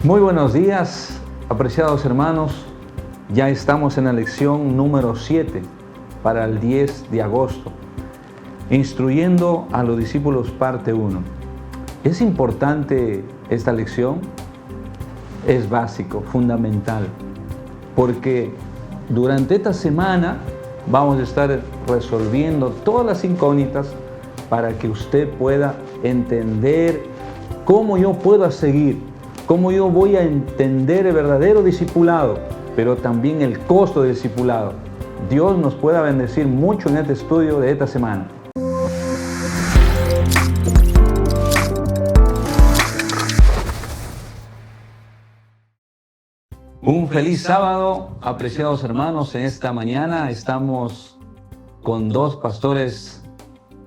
Muy buenos días, apreciados hermanos. Ya estamos en la lección número 7 para el 10 de agosto. Instruyendo a los discípulos, parte 1. ¿Es importante esta lección? Es básico, fundamental, porque durante esta semana vamos a estar resolviendo todas las incógnitas para que usted pueda entender cómo yo puedo seguir, cómo yo voy a entender el verdadero discipulado, pero también el costo del discipulado. Dios nos pueda bendecir mucho en este estudio de esta semana. Un feliz sábado, apreciados hermanos. En esta mañana estamos con dos pastores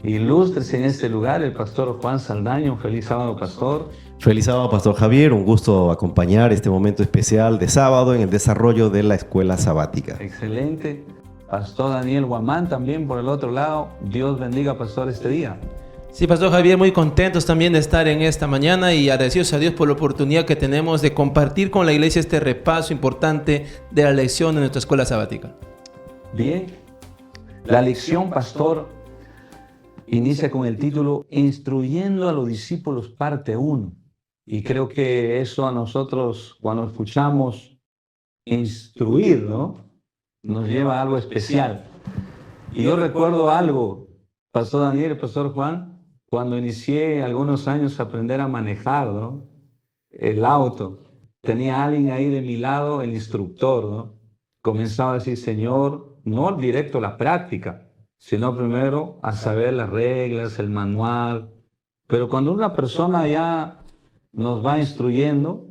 ilustres en este lugar, el pastor Juan Saldaña. Un feliz sábado, pastor. Feliz sábado, Pastor Javier. Un gusto acompañar este momento especial de sábado en el desarrollo de la escuela sabática. Excelente. Pastor Daniel Guamán también por el otro lado. Dios bendiga, pastor, este día. Sí, Pastor Javier, muy contentos también de estar en esta mañana y agradecidos a Dios por la oportunidad que tenemos de compartir con la iglesia este repaso importante de la lección de nuestra escuela sabática. Bien, la lección, pastor, inicia con el título Instruyendo a los discípulos, parte 1. Y creo que eso a nosotros, cuando escuchamos instruir, ¿no?, nos lleva a algo especial. Y yo recuerdo algo, pastor Daniel y pastor Juan, cuando inicié algunos años a aprender a manejar, ¿no?, el auto. Tenía alguien ahí de mi lado, el instructor, ¿no? Comenzaba a decir, Señor, no directo a la práctica, sino primero a saber las reglas, el manual. Pero cuando una persona ya nos va instruyendo,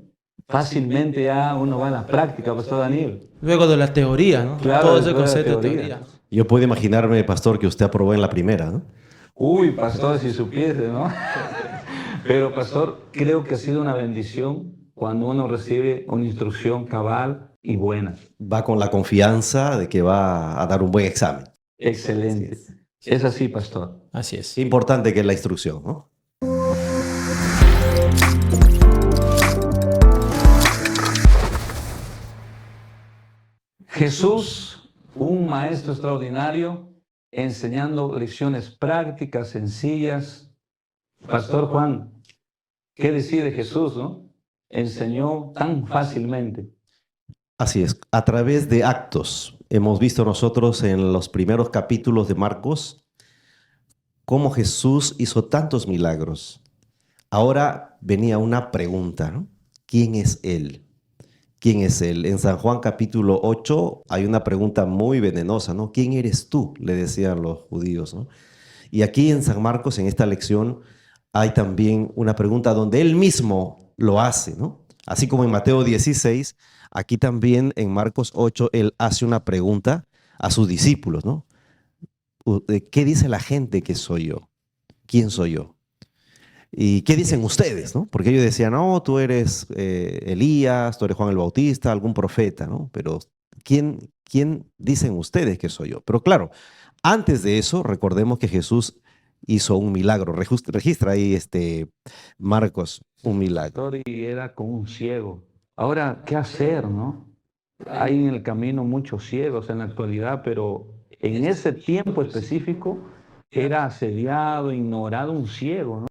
fácilmente ya uno va a la práctica, pastor Daniel. Luego de la teoría, ¿no? Claro, Todo ese después de la concepto de teoría. teoría. Yo puedo imaginarme, Pastor, que usted aprobó en la primera, ¿no? Uy, pastor, si supiese, ¿no? Pero, pastor, creo que ha sido una bendición cuando uno recibe una instrucción cabal y buena. Va con la confianza de que va a dar un buen examen. Excelente. Es así, pastor. Así es. Qué importante que es la instrucción, ¿no? Jesús, un maestro extraordinario, enseñando lecciones prácticas, sencillas. Pastor Juan, ¿qué decir de Jesús, no? Enseñó tan fácilmente. Así es. A través de actos, hemos visto nosotros en los primeros capítulos de Marcos cómo Jesús hizo tantos milagros. Ahora venía una pregunta, ¿no? ¿Quién es Él? ¿Quién es Él? En San Juan capítulo 8 hay una pregunta muy venenosa, ¿no? ¿Quién eres tú?, le decían los judíos, ¿no? Y aquí en San Marcos, en esta lección, hay también una pregunta donde Él mismo lo hace, ¿no? Así como en Mateo 16, aquí también en Marcos 8, Él hace una pregunta a sus discípulos, ¿no? ¿Qué dice la gente que soy yo? ¿Quién soy yo? ¿Y qué dicen ustedes, no? Porque ellos decían, no, tú eres Elías, tú eres Juan el Bautista, algún profeta, ¿no? Pero ¿quién dicen ustedes que soy yo? Pero claro, antes de eso, recordemos que Jesús hizo un milagro. Registra ahí Marcos, un milagro. Y era con un ciego. Ahora, ¿qué hacer, no? Hay en el camino muchos ciegos en la actualidad, pero en ese tiempo específico era asediado, ignorado un ciego, ¿no?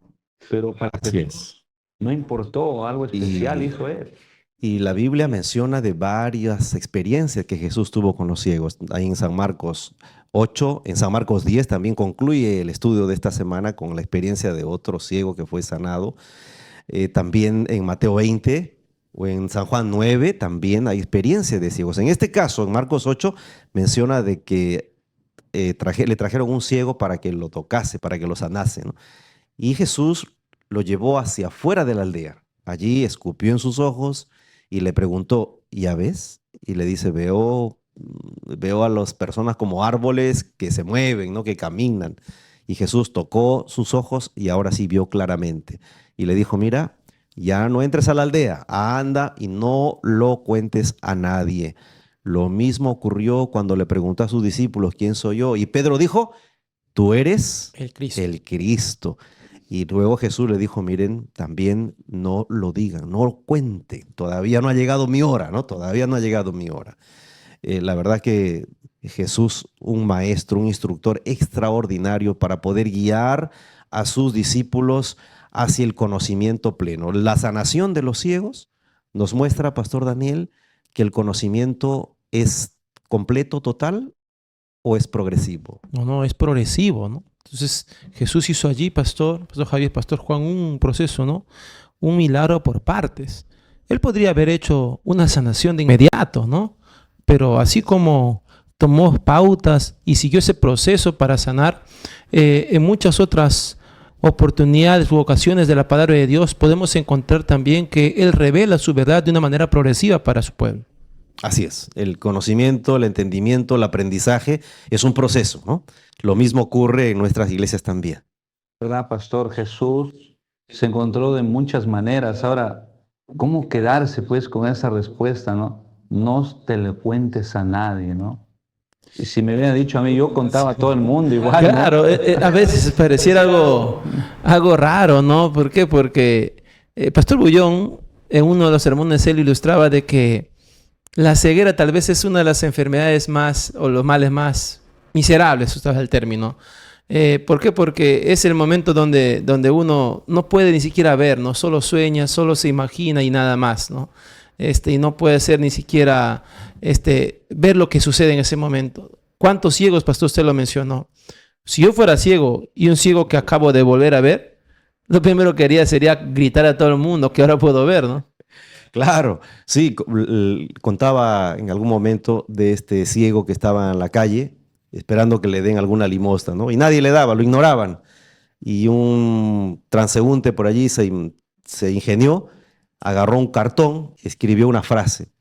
Pero para Así es. no importó, algo especial hizo él. Y la Biblia menciona de varias experiencias que Jesús tuvo con los ciegos. Ahí en San Marcos 8, en San Marcos 10 también concluye el estudio de esta semana con la experiencia de otro ciego que fue sanado. También en Mateo 20 o en San Juan 9 también hay experiencias de ciegos. En este caso, en Marcos 8, menciona de que le trajeron un ciego para que lo tocase, para que lo sanase, ¿no? Y Jesús lo llevó hacia afuera de la aldea. Allí escupió en sus ojos y le preguntó, ¿ya ves? Y le dice, veo a las personas como árboles que se mueven, ¿no?, que caminan. Y Jesús tocó sus ojos y ahora sí vio claramente. Y le dijo, mira, ya no entres a la aldea, anda y no lo cuentes a nadie. Lo mismo ocurrió cuando le preguntó a sus discípulos, ¿quién soy yo? Y Pedro dijo, tú eres El Cristo. el Cristo. Y luego Jesús le dijo, miren, también no lo digan, no lo cuenten, todavía no ha llegado mi hora, ¿no? Todavía no ha llegado mi hora. La verdad que Jesús, un maestro, un instructor extraordinario para poder guiar a sus discípulos hacia el conocimiento pleno. La sanación de los ciegos nos muestra, Pastor Daniel, que el conocimiento es completo, total, o es progresivo. No, es progresivo, ¿no? Entonces Jesús hizo allí, Pastor Javier, Pastor Juan, un proceso, ¿no? Un milagro por partes. Él podría haber hecho una sanación de inmediato, ¿no? Pero así como tomó pautas y siguió ese proceso para sanar, en muchas otras oportunidades u ocasiones de la palabra de Dios podemos encontrar también que Él revela su verdad de una manera progresiva para su pueblo. Así es, el conocimiento, el entendimiento, el aprendizaje es un proceso, ¿no? Lo mismo ocurre en nuestras iglesias también. ¿Verdad, Pastor? Jesús se encontró de muchas maneras. Ahora, ¿cómo quedarse pues con esa respuesta, no? No te le cuentes a nadie, ¿no? Y si me hubiera dicho a mí, yo contaba a todo el mundo igual. Claro, ¿no? A veces pareciera algo raro, ¿no? ¿Por qué? Porque Pastor Bullón, en uno de los sermones, él ilustraba de que la ceguera tal vez es una de las enfermedades más, o los males más miserables, usted es el término. ¿Por qué? Porque es el momento donde uno no puede ni siquiera ver, ¿no? Solo sueña, solo se imagina y nada más, ¿no? Y no puede ser ni siquiera ver lo que sucede en ese momento. ¿Cuántos ciegos, Pastor, usted lo mencionó? Si yo fuera ciego y un ciego que acabo de volver a ver, lo primero que haría sería gritar a todo el mundo que ahora puedo ver, ¿no? Claro, sí, contaba en algún momento de este ciego que estaba en la calle esperando que le den alguna limosna, ¿no? Y nadie le daba, lo ignoraban. Y un transeúnte por allí se ingenió, agarró un cartón, escribió una frase: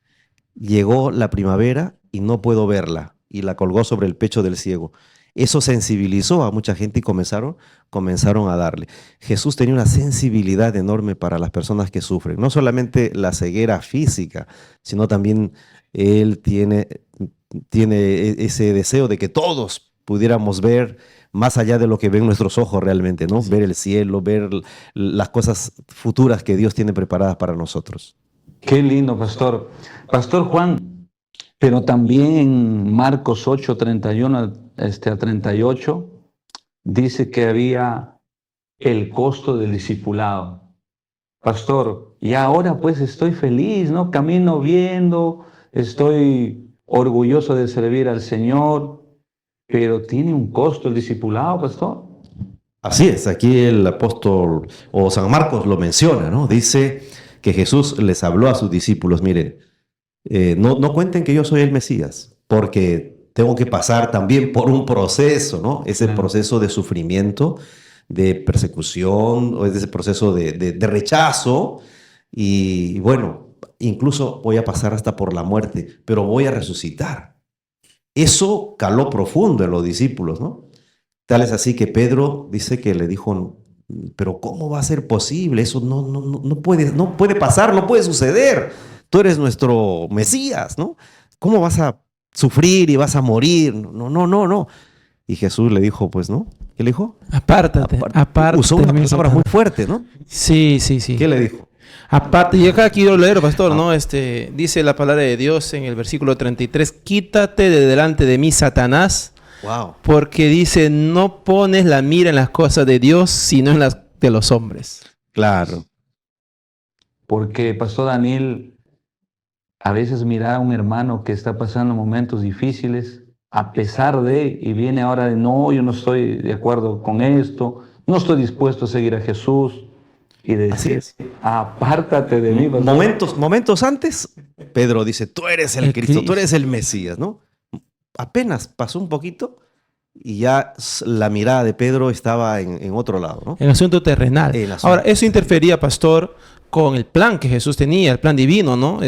llegó la primavera y no puedo verla, y la colgó sobre el pecho del ciego. Eso sensibilizó a mucha gente y comenzaron a darle. Jesús tenía una sensibilidad enorme para las personas que sufren, no solamente la ceguera física, sino también Él tiene ese deseo de que todos pudiéramos ver más allá de lo que ven nuestros ojos realmente, ¿no? Sí. Ver el cielo, ver las cosas futuras que Dios tiene preparadas para nosotros. Qué lindo, Pastor. Pastor Juan, pero también en Marcos 8, 31 a 38, dice que había el costo del discipulado. Pastor, y ahora pues estoy feliz, ¿no? Camino viendo, estoy orgulloso de servir al Señor, pero tiene un costo el discipulado, Pastor. Así es, aquí el apóstol o San Marcos lo menciona, ¿no? Dice que Jesús les habló a sus discípulos, miren, no cuenten que yo soy el Mesías, porque tengo que pasar también por un proceso, ¿no? Ese proceso de sufrimiento, de persecución, o ese proceso de rechazo, y bueno, incluso voy a pasar hasta por la muerte, pero voy a resucitar. Eso caló profundo en los discípulos, ¿no? Tal es así que Pedro dice que le dijo, pero ¿cómo va a ser posible? Eso no puede pasar, no puede suceder. Tú eres nuestro Mesías, ¿no? ¿Cómo vas a sufrir y vas a morir? No. Y Jesús le dijo, pues, ¿no? ¿Qué le dijo? Apártate. Usó una palabra muy fuerte, ¿no? Sí. ¿Qué le dijo? Aparte, y acá quiero leer, Pastor, ¿no? Dice la palabra de Dios en el versículo 33, quítate de delante de mí, Satanás. Wow. Porque dice, no pones la mira en las cosas de Dios, sino en las de los hombres. Claro. Porque, Pastor Daniel, a veces mirar a un hermano que está pasando momentos difíciles, a pesar de, y viene ahora de, no, yo no estoy de acuerdo con esto, no estoy dispuesto a seguir a Jesús, y decir, apártate de mí. Momentos antes, Pedro dice, tú eres el Cristo, tú eres el Mesías, ¿no? Apenas pasó un poquito y ya la mirada de Pedro estaba en otro lado, ¿no? En asunto terrenal. Ahora, eso interfería, Pastor, con el plan que Jesús tenía, el plan divino, ¿no?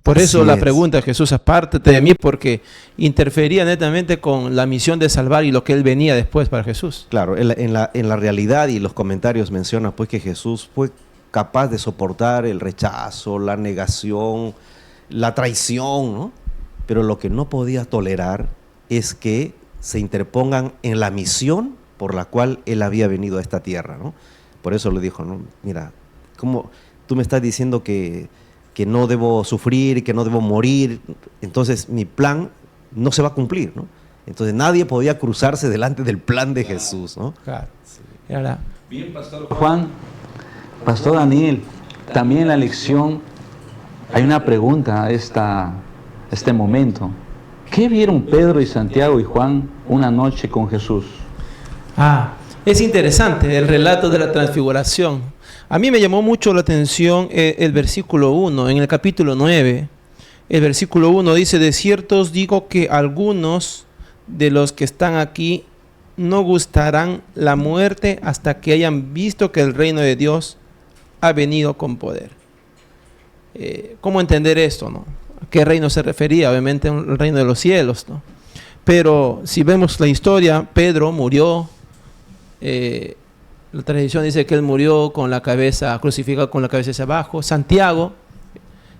Por eso la pregunta de Jesús, apártate de mí, porque interfería netamente con la misión de salvar y lo que él venía después para Jesús. Claro, en la realidad, y los comentarios mencionan pues que Jesús fue capaz de soportar el rechazo, la negación, la traición, ¿no? Pero lo que no podía tolerar es que se interpongan en la misión por la cual él había venido a esta tierra, ¿no? Por eso le dijo, ¿no? Mira, ¿cómo tú me estás diciendo que no debo sufrir, que no debo morir? Entonces mi plan no se va a cumplir, ¿no? Entonces nadie podía cruzarse delante del plan de Jesús, ¿no? Claro. Era Bien, Pastor Juan, Pastor Daniel, también en la lección hay una pregunta a este momento. ¿Qué vieron Pedro y Santiago y Juan una noche con Jesús? Es interesante el relato de la transfiguración. A mí me llamó mucho la atención el versículo 1, en el capítulo 9. El versículo 1 dice: de cierto os digo que algunos de los que están aquí no gustarán la muerte hasta que hayan visto que el reino de Dios ha venido con poder. ¿Cómo entender esto, no? ¿A qué reino se refería? Obviamente el reino de los cielos, ¿no? Pero si vemos la historia, Pedro murió. La tradición dice que él murió con la cabeza crucificado, con la cabeza hacia abajo. Santiago,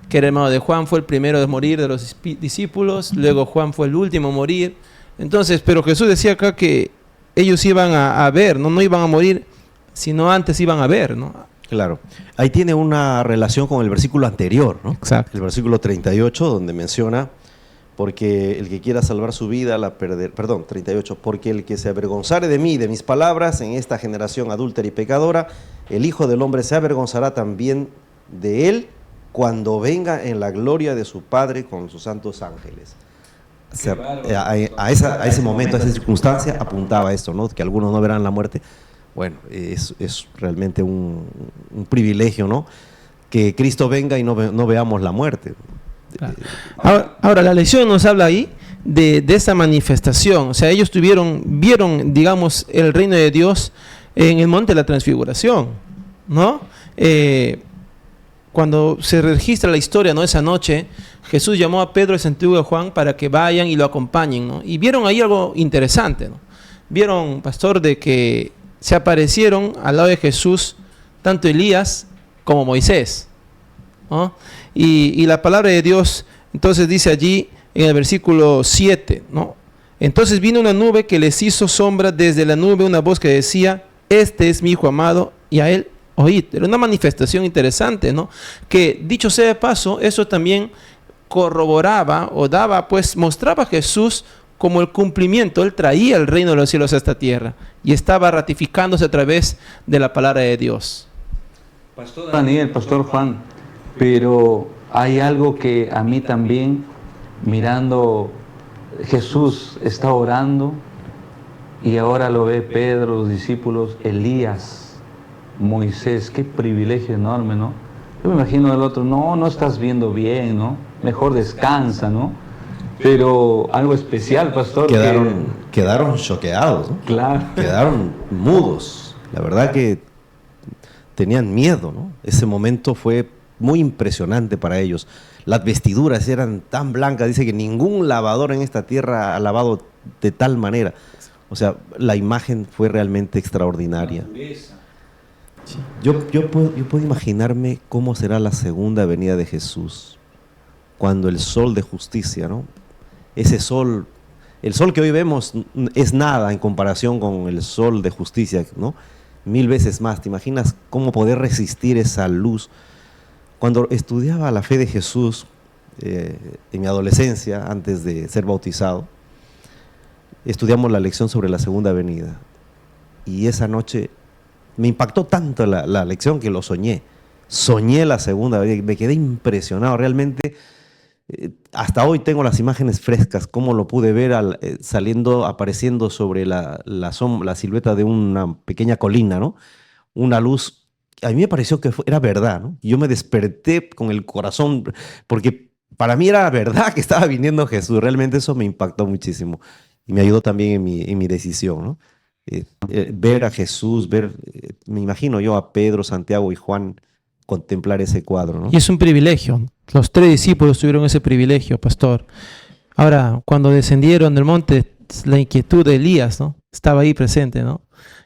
que era hermano de Juan, fue el primero de morir de los discípulos. Luego Juan fue el último a morir. Entonces, pero Jesús decía acá que ellos iban a ver, no iban a morir, sino antes iban a ver, ¿no? Claro. Ahí tiene una relación con el versículo anterior, ¿no? Exacto. El versículo 38, donde menciona: porque el que quiera salvar su vida la perderá. Perdón, 38. Porque el que se avergonzare de mí y de mis palabras en esta generación adúltera y pecadora, el Hijo del Hombre se avergonzará también de él cuando venga en la gloria de su Padre con sus santos ángeles. A ese momento, a esa circunstancia apuntaba esto, ¿no? Que algunos no verán la muerte. Bueno, es realmente un privilegio, ¿no? Que Cristo venga y no veamos la muerte. Claro. Ahora, la lección nos habla ahí de esa manifestación. O sea, ellos vieron, digamos, el reino de Dios en el monte de la transfiguración, ¿no? Cuando se registra la historia, ¿no? Esa noche, Jesús llamó a Pedro, Santiago y Juan para que vayan y lo acompañen, ¿no? Y vieron ahí algo interesante, ¿no? Vieron, pastor, de que se aparecieron al lado de Jesús tanto Elías como Moisés, ¿no? Y la palabra de Dios entonces dice allí en el versículo 7, ¿no? Entonces vino una nube que les hizo sombra, desde la nube una voz que decía: este es mi hijo amado, y a él oíd. Era una manifestación interesante, ¿no? Que, dicho sea de paso, eso también corroboraba o mostraba a Jesús como el cumplimiento. Él traía el reino de los cielos a esta tierra y estaba ratificándose a través de la palabra de Dios. Pastor Daniel, Pastor Juan, pero hay algo que a mí también, mirando, Jesús está orando y ahora lo ve Pedro, los discípulos, Elías, Moisés. Qué privilegio enorme, ¿no? Yo me imagino el otro: no estás viendo bien, ¿no? Mejor descansa, ¿no? Pero algo especial, pastor. Quedaron choqueados, ¿no? Claro. Quedaron mudos. La verdad que tenían miedo, ¿no? Ese momento fue muy impresionante para ellos. Las vestiduras eran tan blancas, dice que ningún lavador en esta tierra ha lavado de tal manera. O sea, la imagen fue realmente extraordinaria. Yo puedo imaginarme cómo será la segunda venida de Jesús, cuando el sol de justicia, ¿no? Ese sol, el sol que hoy vemos es nada en comparación con el sol de justicia, ¿no? 1000 veces más. ¿Te imaginas cómo poder resistir esa luz? Cuando estudiaba la fe de Jesús en mi adolescencia, antes de ser bautizado, estudiamos la lección sobre la segunda venida. Y esa noche me impactó tanto la lección que lo soñé. Soñé la segunda venida, me quedé impresionado. Realmente, hasta hoy tengo las imágenes frescas, cómo lo pude ver apareciendo sobre la silueta de una pequeña colina, ¿no? Una luz. A mí me pareció que era verdad, ¿no? Yo me desperté con el corazón, porque para mí era verdad que estaba viniendo Jesús. Realmente eso me impactó muchísimo y me ayudó también en mi decisión, ¿no? Ver a Jesús, me imagino yo a Pedro, Santiago y Juan contemplar ese cuadro, ¿no? Y es un privilegio. Los 3 discípulos tuvieron ese privilegio, pastor. Ahora, cuando descendieron del monte, la inquietud de Elías, ¿no? Estaba ahí presente, ¿no?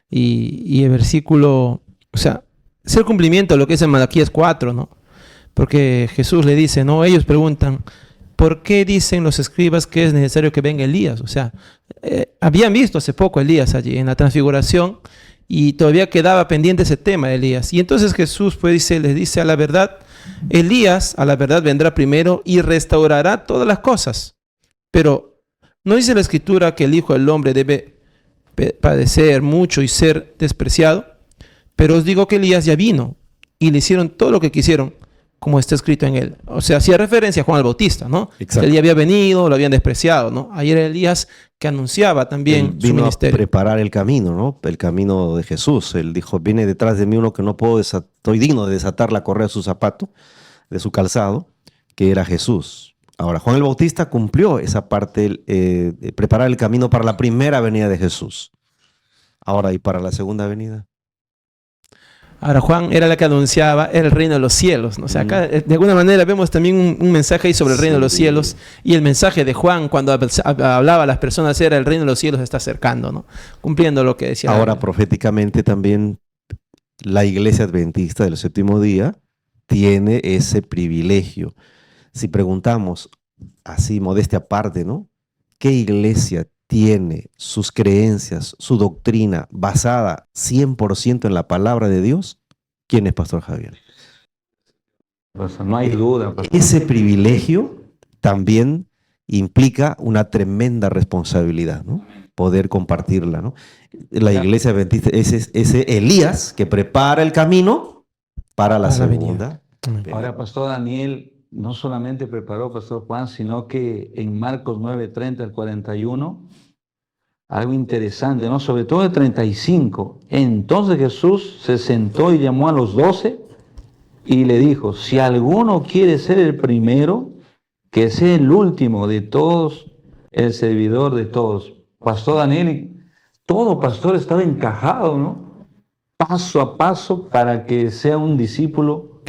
Y el versículo, o sea, es el cumplimiento de lo que es en Malaquías 4, ¿no? Porque Jesús le dice, ¿no? Ellos preguntan: ¿por qué dicen los escribas que es necesario que venga Elías? O sea, habían visto hace poco a Elías allí en la transfiguración y todavía quedaba pendiente ese tema de Elías. Y entonces Jesús pues les dice a la verdad, Elías a la verdad vendrá primero y restaurará todas las cosas. Pero no dice la Escritura que el Hijo del Hombre debe padecer mucho y ser despreciado, pero os digo que Elías ya vino y le hicieron todo lo que quisieron, como está escrito en él. O sea, hacía referencia a Juan el Bautista, ¿no? Exacto. Él ya había venido, lo habían despreciado, ¿no? Ahí era Elías que anunciaba también Él su vino a ministerio. preparar el camino, ¿no? El camino de Jesús. Él dijo, viene detrás de mí uno que no puedo estoy digno de desatar la correa de su zapato, de su calzado, que era Jesús. Ahora, Juan el Bautista cumplió esa parte, de preparar el camino para la primera venida de Jesús. Ahora, ¿y para la segunda venida? Ahora Juan era la que anunciaba el reino de los cielos, ¿no? O sea, acá de alguna manera vemos también un mensaje ahí sobre el reino de los cielos, y el mensaje de Juan cuando hablaba a las personas era el reino de los cielos se está acercando, ¿no? Cumpliendo lo que decía. Ahora, proféticamente también la iglesia adventista del séptimo día tiene ese privilegio. Si preguntamos, así modestia aparte, ¿no? ¿Qué iglesia tiene sus creencias, su doctrina basada 100% en la palabra de Dios? ¿Quién es Pastor Javier? Pues no hay duda. Pastor. Ese privilegio también implica una tremenda responsabilidad, ¿no? Poder compartirla, ¿no? La iglesia adventista es ese Elías que prepara el camino para la segunda. Ahora, Pastor Daniel no solamente preparó Pastor Juan, sino que en Marcos 9:30 al 41, algo interesante, ¿no? Sobre todo el 35. Entonces Jesús se sentó y llamó a los 12 y le dijo, si alguno quiere ser el primero, que sea el último de todos, el servidor de todos. Pastor Daniel, todo pastor estaba encajado, ¿no? Paso a paso para que sea un discípulo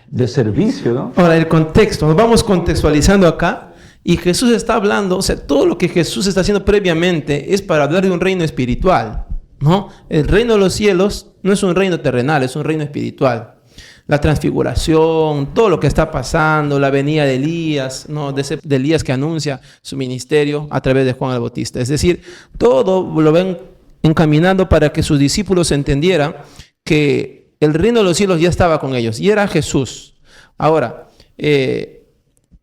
de servicio, ¿no? Ahora, el contexto, nos vamos contextualizando acá, y Jesús está hablando, o sea, todo lo que Jesús está haciendo previamente es para hablar de un reino espiritual, ¿no? El reino de los cielos no es un reino terrenal, es un reino espiritual. La transfiguración, todo lo que está pasando, la venida de Elías, ¿no? de Elías que anuncia su ministerio a través de Juan el Bautista. Es decir, todo lo ven encaminando para que sus discípulos entendieran que el reino de los cielos ya estaba con ellos y era Jesús. Ahora,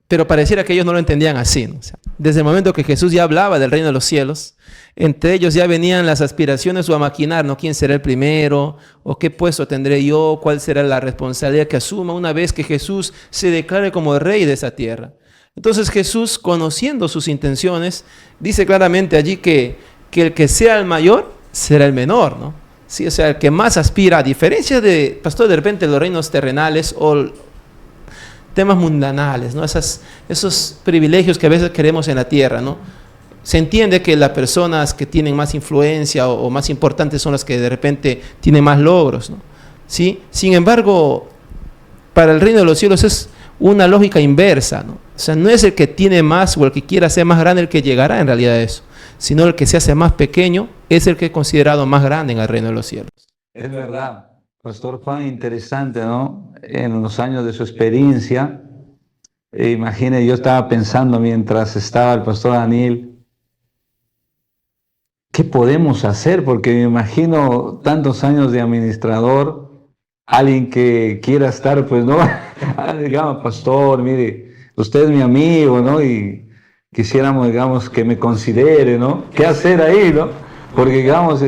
pero pareciera que ellos no lo entendían así, ¿no? O sea, desde el momento que Jesús ya hablaba del reino de los cielos, entre ellos ya venían las aspiraciones o a maquinar, ¿no? ¿Quién será el primero? ¿O qué puesto tendré yo? ¿Cuál será la responsabilidad que asuma una vez que Jesús se declare como rey de esa tierra? Entonces Jesús, conociendo sus intenciones, dice claramente allí que el que sea el mayor será el menor, ¿no? Sí, o sea, el que más aspira, a diferencia de, pastor, de repente los reinos terrenales o temas mundanales, ¿no? Esos privilegios que a veces queremos en la tierra, ¿no? Se entiende que las personas que tienen más influencia o más importantes son las que de repente tienen más logros, ¿no? ¿Sí? Sin embargo, para el reino de los cielos es una lógica inversa, ¿no? O sea, no es el que tiene más o el que quiera ser más grande el que llegará en realidad a eso, sino el que se hace más pequeño es el que es considerado más grande en el reino de los cielos. Es verdad. Pastor Juan, interesante, ¿no? En los años de su experiencia, imagine, yo estaba pensando mientras estaba el Pastor Daniel, ¿qué podemos hacer? Porque me imagino tantos años de administrador, alguien que quiera estar, pues, ¿no? Digamos, pastor, mire, usted es mi amigo, ¿no? Y quisiéramos, digamos, que me considere, ¿no? ¿Qué hacer ahí, no? Porque, digamos,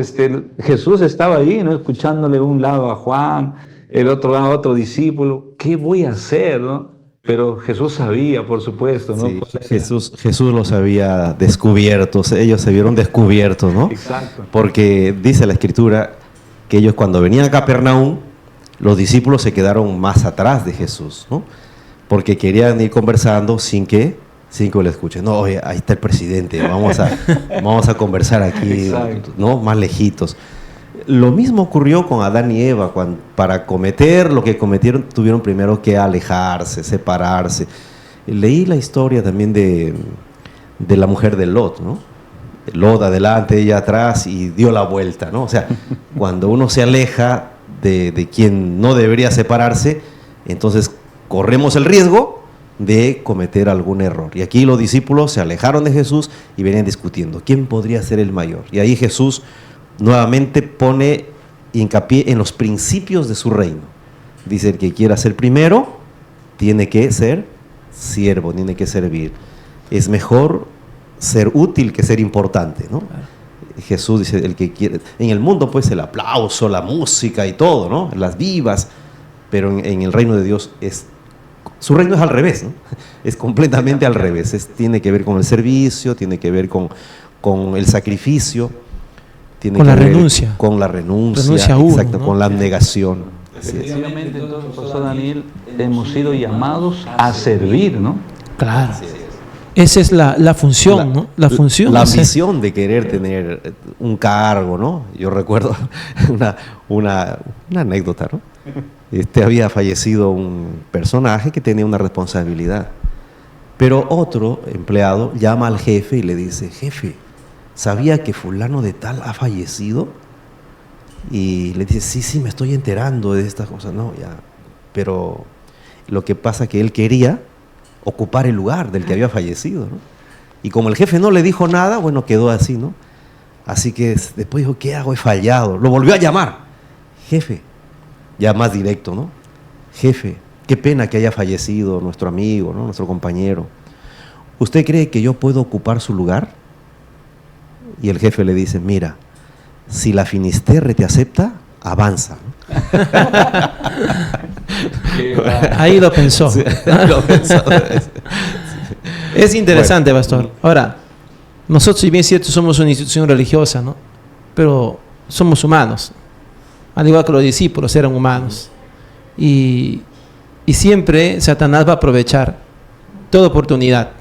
Jesús estaba ahí, ¿no? Escuchándole un lado a Juan, el otro lado a otro discípulo. ¿Qué voy a hacer, no? Pero Jesús sabía, por supuesto, ¿no? Sí, Jesús los había descubierto, ellos se vieron descubiertos, ¿no? Exacto. Porque dice la Escritura que ellos cuando venían a Capernaum, los discípulos se quedaron más atrás de Jesús, ¿no? Porque querían ir conversando sin que lo escuchen. No, oye, ahí está el presidente, vamos a conversar aquí, ¿no? Más lejitos. Lo mismo ocurrió con Adán y Eva, cuando para cometer lo que cometieron tuvieron primero que alejarse, separarse. Leí la historia también de la mujer de Lot, ¿no? Lot adelante, ella atrás y dio la vuelta, ¿no? O sea, cuando uno se aleja de quien no debería separarse, entonces corremos el riesgo de cometer algún error. Y aquí los discípulos se alejaron de Jesús y venían discutiendo quién podría ser el mayor. Y ahí Jesús nuevamente pone hincapié en los principios de su reino. Dice, el que quiera ser primero, tiene que ser siervo, tiene que servir. Es mejor ser útil que ser importante, ¿no? Claro. Jesús dice, el que quiere, en el mundo pues el aplauso, la música y todo, ¿no? Las vivas, pero en el reino de Dios su reino es al revés, ¿no? Es completamente al revés, tiene que ver con el servicio, tiene que ver con el sacrificio, tiene con que la ver renuncia. con la renuncia, Renuncia a uno, exacto, ¿no? con la abnegación. Así es. Efectivamente, entonces, Pastor Daniel, hemos sido llamados a servir, ¿no? Claro. Esa es la función, ¿no? La función. La es ser- ambición de querer tener un cargo, ¿no? Yo recuerdo una anécdota, ¿no? Había fallecido un personaje que tenía una responsabilidad, pero otro empleado llama al jefe y le dice, jefe, ¿sabía que fulano de tal ha fallecido? Y le dice, sí, me estoy enterando de estas cosas. No, ya, pero lo que pasa es que él quería ocupar el lugar del que había fallecido, ¿no? Y como el jefe no le dijo nada, bueno, quedó así, ¿no? Así que después dijo, ¿qué hago? He fallado. Lo volvió a llamar. Jefe, ya más directo, ¿no? Jefe, qué pena que haya fallecido nuestro amigo, ¿no? Nuestro compañero. ¿Usted cree que yo puedo ocupar su lugar? Y el jefe le dice, mira, si la Finisterre te acepta, avanza, ¿no? Ahí lo pensó. Sí, lo pensó. Es interesante, Bueno. pastor. Ahora, nosotros, si bien es cierto, somos una institución religiosa, ¿no? Pero somos humanos. Al igual que los discípulos eran humanos. Y siempre Satanás va a aprovechar toda oportunidad.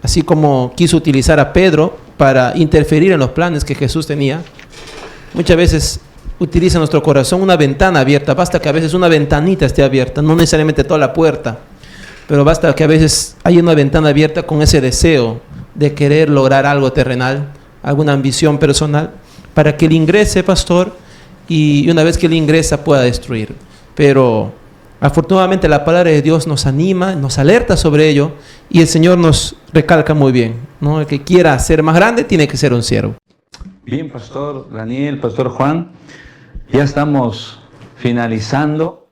Así como quiso utilizar a Pedro para interferir en los planes que Jesús tenía, muchas veces utiliza en nuestro corazón una ventana abierta. Basta que a veces una ventanita esté abierta, no necesariamente toda la puerta, pero basta que a veces haya una ventana abierta con ese deseo de querer lograr algo terrenal, alguna ambición personal, para que él ingrese, pastor, y una vez que él ingresa pueda destruir. Pero afortunadamente la palabra de Dios nos anima, nos alerta sobre ello, y el Señor nos recalca muy bien, ¿no? El que quiera ser más grande tiene que ser un siervo. Bien, Pastor Daniel, Pastor Juan, ya estamos finalizando,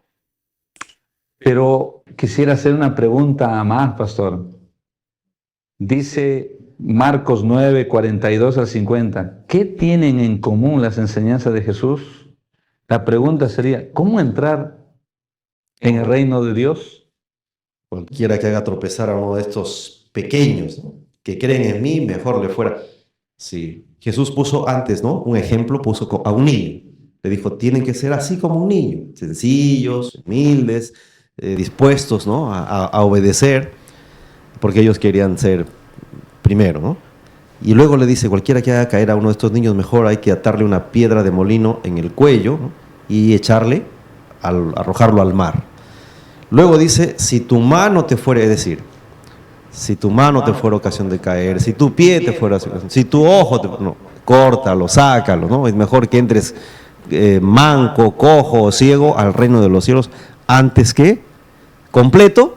pero quisiera hacer una pregunta más, Pastor. Dice Marcos 9, 42 al 50, ¿qué tienen en común las enseñanzas de Jesús? La pregunta sería, ¿cómo entrar en el reino de Dios? Cualquiera que haga tropezar a uno de estos pequeños, ¿no? Que creen en mí, mejor le fuera. Sí, Jesús puso antes, ¿no? Un ejemplo, puso a un niño. Le dijo, tienen que ser así como un niño, sencillos, humildes, dispuestos, ¿no? a obedecer, porque ellos querían ser primero, ¿no? Y luego le dice, cualquiera que haga caer a uno de estos niños, mejor hay que atarle una piedra de molino en el cuello, ¿no? Y echarle, arrojarlo al mar. Luego dice, si tu mano te fuera, es decir, si tu mano te fuera ocasión de caer, si tu pie te fuera ocasión, si tu ojo, no, córtalo, sácalo, ¿no? Es mejor que entres manco, cojo o ciego al reino de los cielos antes que completo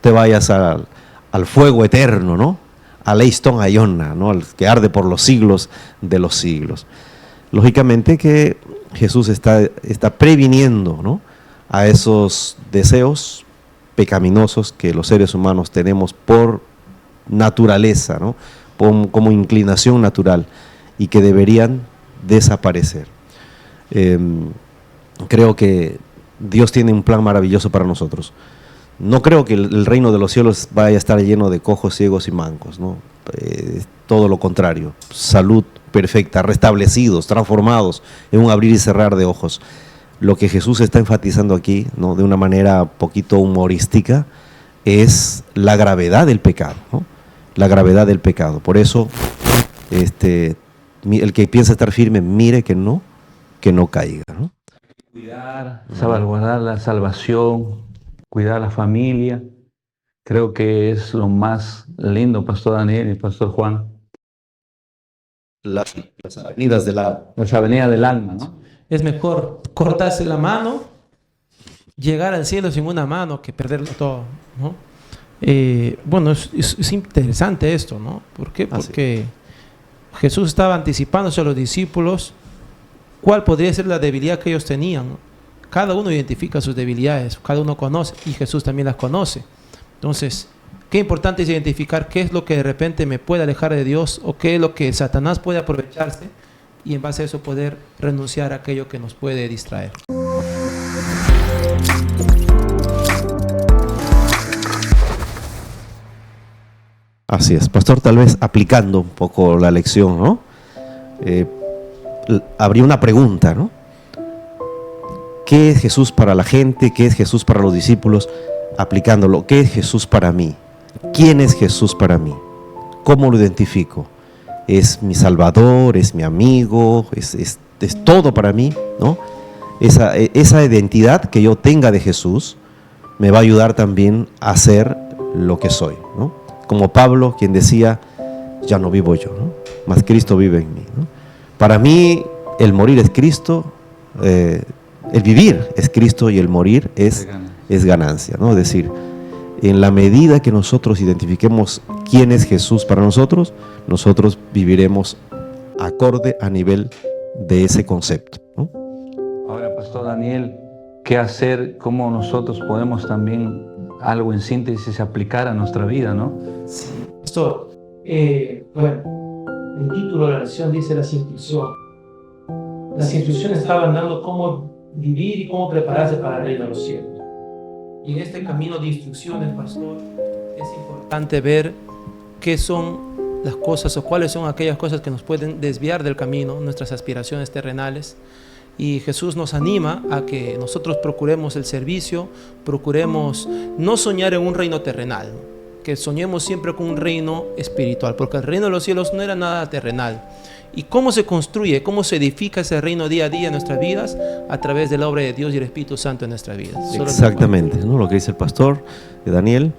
te vayas al fuego eterno, ¿no? Al Eiston Ayona, ¿no? Al que arde por los siglos de los siglos. Lógicamente que Jesús está previniendo, ¿no? A esos deseos pecaminosos que los seres humanos tenemos por naturaleza, ¿no? Como inclinación natural y que deberían desaparecer. Creo que Dios tiene un plan maravilloso para nosotros. No creo que el reino de los cielos vaya a estar lleno de cojos, ciegos y mancos, ¿no? Todo lo contrario, salud perfecta, restablecidos, transformados en un abrir y cerrar de ojos. Lo que Jesús está enfatizando aquí, ¿no? De una manera poquito humorística, es la gravedad del pecado, ¿no? La gravedad del pecado. Por eso, el que piensa estar firme, mire que no caiga, ¿no? Cuidar, salvaguardar la salvación, cuidar la familia. Creo que es lo más lindo, Pastor Daniel y Pastor Juan. Las avenidas del alma. Las avenidas del alma, ¿no? Es mejor cortarse la mano, llegar al cielo sin una mano que perderlo todo, ¿no? Bueno, es interesante esto, ¿no? ¿Por qué? Porque Jesús estaba anticipándose a los discípulos cuál podría ser la debilidad que ellos tenían, ¿no? Cada uno identifica sus debilidades, cada uno conoce, y Jesús también las conoce. Entonces, qué importante es identificar qué es lo que de repente me puede alejar de Dios, o qué es lo que Satanás puede aprovecharse, y en base a eso poder renunciar a aquello que nos puede distraer. Así es, pastor, tal vez aplicando un poco la lección, ¿no? Habría una pregunta, ¿no? ¿Qué es Jesús para la gente? ¿Qué es Jesús para los discípulos? Aplicándolo, ¿qué es Jesús para mí? ¿Quién es Jesús para mí? ¿Cómo lo identifico? ¿Es mi Salvador? ¿Es mi amigo? ¿Es todo para mí? ¿No? Esa identidad que yo tenga de Jesús me va a ayudar también a ser lo que soy, ¿no? Como Pablo, quien decía, ya no vivo yo, ¿no? Mas Cristo vive en mí, ¿no? Para mí el morir es Cristo, el vivir es Cristo y el morir es ganancia, ¿no? Es decir, en la medida que nosotros identifiquemos quién es Jesús para nosotros, nosotros viviremos acorde a nivel de ese concepto, ¿no? Ahora, Pastor Daniel, ¿qué hacer? ¿Cómo nosotros podemos también, algo en síntesis, aplicar a nuestra vida, ¿no? Sí, Pastor. Bueno, el título de la lección dice las instrucciones. Las instrucciones estaban dando cómo vivir y cómo prepararse para el reino de los cielos. Y en este camino de instrucciones, pastor, es importante ver qué son las cosas o cuáles son aquellas cosas que nos pueden desviar del camino, nuestras aspiraciones terrenales. Y Jesús nos anima a que nosotros procuremos el servicio, procuremos no soñar en un reino terrenal, que soñemos siempre con un reino espiritual, porque el reino de los cielos no era nada terrenal. ¿Y cómo se construye, cómo se edifica ese reino día a día en nuestras vidas? A través de la obra de Dios y el Espíritu Santo en nuestras vidas. Exactamente, ¿no? Lo que dice el pastor Daniel,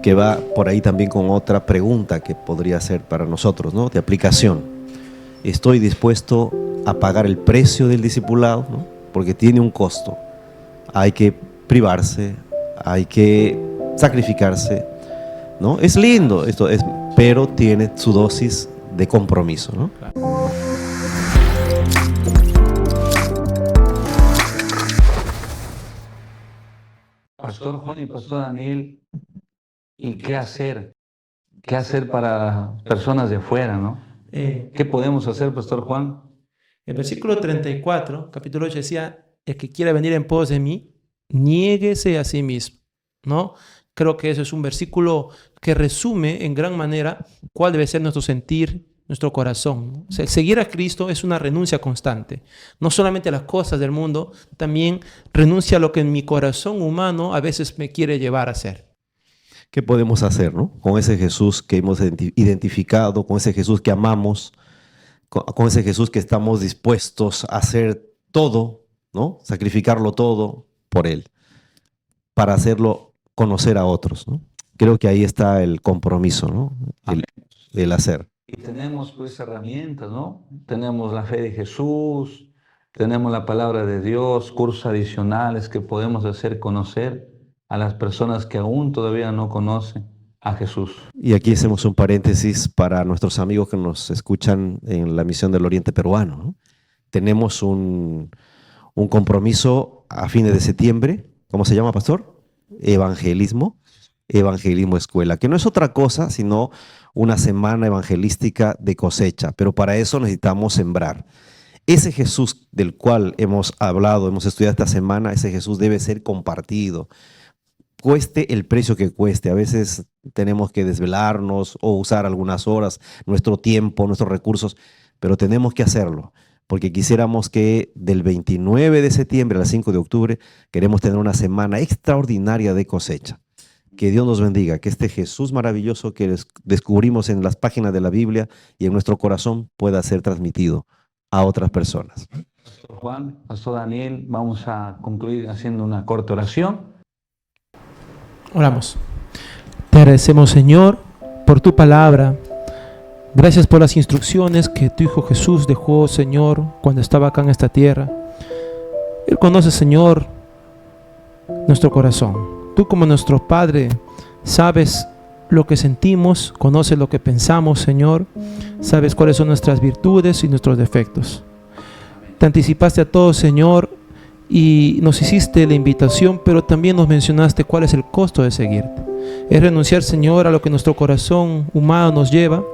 que va por ahí también con otra pregunta que podría ser para nosotros, ¿no? De aplicación. ¿Estoy dispuesto a pagar el precio del discipulado, ¿no? Porque tiene un costo. Hay que privarse, hay que sacrificarse, ¿no? Es lindo esto, pero tiene su dosis de compromiso, ¿no? Pastor Juan y Pastor Daniel, ¿y qué hacer? ¿Qué hacer para personas de fuera, no? ¿Qué podemos hacer, Pastor Juan? El versículo 34, capítulo 8 decía, el que quiera venir en pos de mí, niéguese a sí mismo, ¿no? Creo que ese es un versículo que resume en gran manera cuál debe ser nuestro sentir, nuestro corazón. O sea, seguir a Cristo es una renuncia constante. No solamente a las cosas del mundo, también renuncia a lo que en mi corazón humano a veces me quiere llevar a hacer. ¿Qué podemos hacer, no? Con ese Jesús que hemos identificado, con ese Jesús que amamos, con ese Jesús que estamos dispuestos a hacer todo, ¿no? Sacrificarlo todo por Él, para hacerlo conocer a otros, ¿no? Creo que ahí está el compromiso, ¿no? El hacer. Y tenemos pues herramientas, ¿no? Tenemos la fe de Jesús, tenemos la palabra de Dios, cursos adicionales que podemos hacer conocer a las personas que aún todavía no conocen a Jesús. Y aquí hacemos un paréntesis para nuestros amigos que nos escuchan en la misión del Oriente Peruano, ¿no? Tenemos un compromiso a fines de septiembre. ¿Cómo se llama, pastor? Evangelismo Escuela, que no es otra cosa sino una semana evangelística de cosecha, pero para eso necesitamos sembrar. Ese Jesús del cual hemos hablado, hemos estudiado esta semana, ese Jesús debe ser compartido, cueste el precio que cueste. A veces tenemos que desvelarnos o usar algunas horas, nuestro tiempo, nuestros recursos, pero tenemos que hacerlo, porque quisiéramos que del 29 de septiembre al 5 de octubre queremos tener una semana extraordinaria de cosecha. Que Dios nos bendiga, que este Jesús maravilloso que descubrimos en las páginas de la Biblia y en nuestro corazón pueda ser transmitido a otras personas. Pastor Juan, Pastor Daniel, vamos a concluir haciendo una corta oración. Oramos. Te agradecemos, Señor, por tu palabra. Gracias por las instrucciones que tu Hijo Jesús dejó, Señor, cuando estaba acá en esta tierra. Él conoce, Señor, nuestro corazón. Tú, como nuestro Padre, sabes lo que sentimos, conoces lo que pensamos, Señor. Sabes cuáles son nuestras virtudes y nuestros defectos. te anticipaste a todo, Señor, y nos hiciste la invitación, pero también nos mencionaste cuál es el costo de seguirte. Es renunciar, Señor, a lo que nuestro corazón humano nos lleva,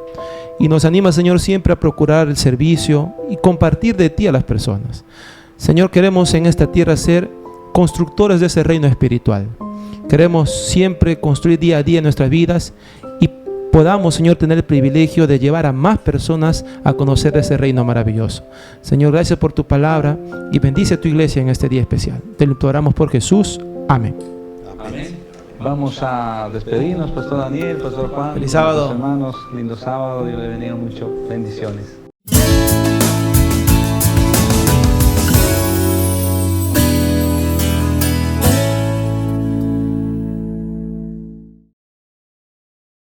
y nos anima, Señor, siempre a procurar el servicio y compartir de ti a las personas. Señor, queremos en esta tierra ser constructores de ese reino espiritual. Queremos siempre construir día a día nuestras vidas y podamos, Señor, tener el privilegio de llevar a más personas a conocer ese reino maravilloso. Señor, gracias por tu palabra y bendice a tu iglesia en este día especial. Te lo imploramos por Jesús. Amén. Amén. Vamos a despedirnos, Pastor Daniel, Pastor Juan. Feliz sábado. Hermanos, lindo sábado, Dios le bendiga mucho. Bendiciones.